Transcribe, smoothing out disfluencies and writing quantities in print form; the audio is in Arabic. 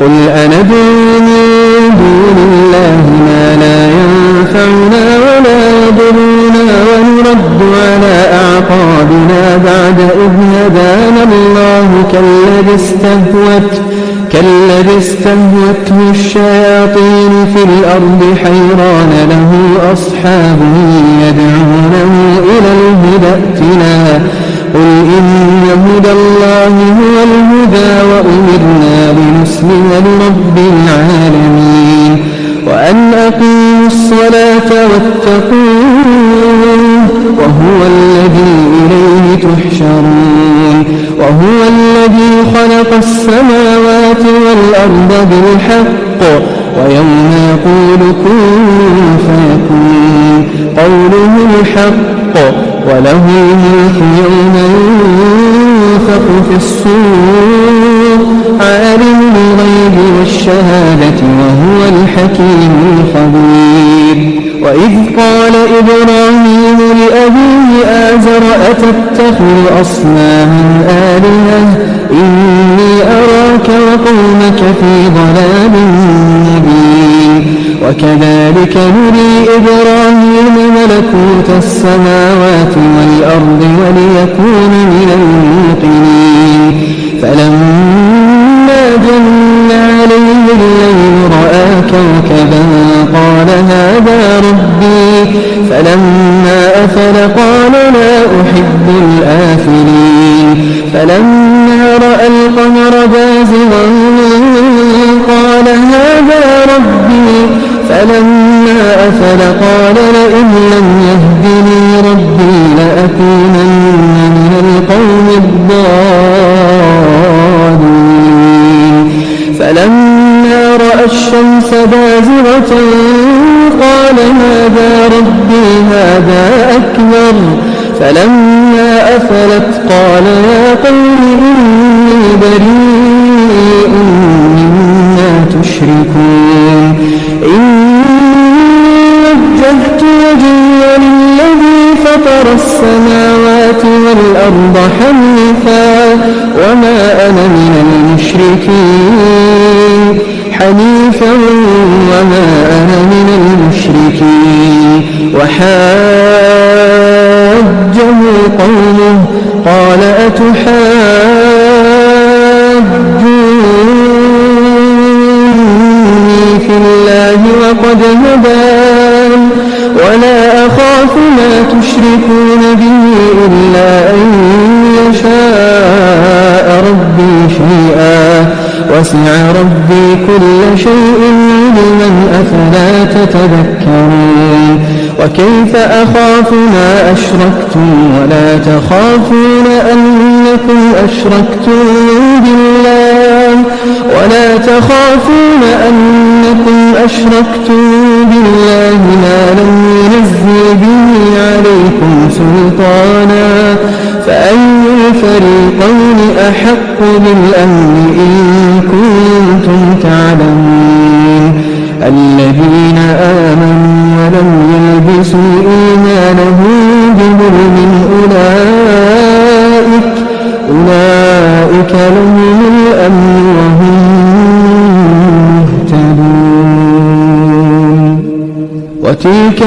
قل أندعو من دون الله ما لا ينفعنا ولا يضرنا ونرد على أعقابنا بعد إذ هدانا الله كالذي استهوته الشياطين في الأرض حيران له أصحاب يدعونه إلى الهدى ائتنا قل إن هدى الله هو الهدى وأمرنا لنسلم لرب العالمين وأن أقيموا الصلاة واتقوه وهو الذي إليه تحشرون وهو الذي خلق السماوات والأرض بالحق ويوم يقول كن فيكون قوله الحق وله الملك يوم ينفخ في الصور عالم الغيب والشهادة وهو الحكيم الخبير وإذ قال إبراهيم لأبيه آزر أتتخذ أصناما آلهة إني أراك وقومك في ضلال مبين وكذلك نري إبراهيم ملكوت السماوات والأرض وليكون من الموقنين فلما جن عليه الليل رأى كوكبا قال هذا ربي فلما أفل قال لا أحب الآفلين فلما رأى القمر بازغا قال هذا ربي فلما أفل قال لئن لم يهدني ربي لأكونن من القوم الضالين فلما رأى الشمس بازغة قال هذا ربي هذا أكبر فلما أفلت قال يا قوم إني بريء مما تشركون وجهت وجهي للذي فطر السماوات والأرض حنيفا وما أنا من المشركين وحاجه قومه قال أتحاجوني في الله وقد هدان ولا أخاف ما تشركون به إلا أن يشاء ربي شيئا وسع ربي كل شيء علما أفلا تتذكرون وكيف أخاف ما أشركتم ولا تخافون أنكم أشركتم بالله ما لم ينزل به عليكم سلطانا فأي الفريقين أحق بالأمن إن كنتم تعلمون الذين آمنوا ولم يلبسوا إيمانهم بظلم أولئك لهم الأمن وهم مهتدون وتلك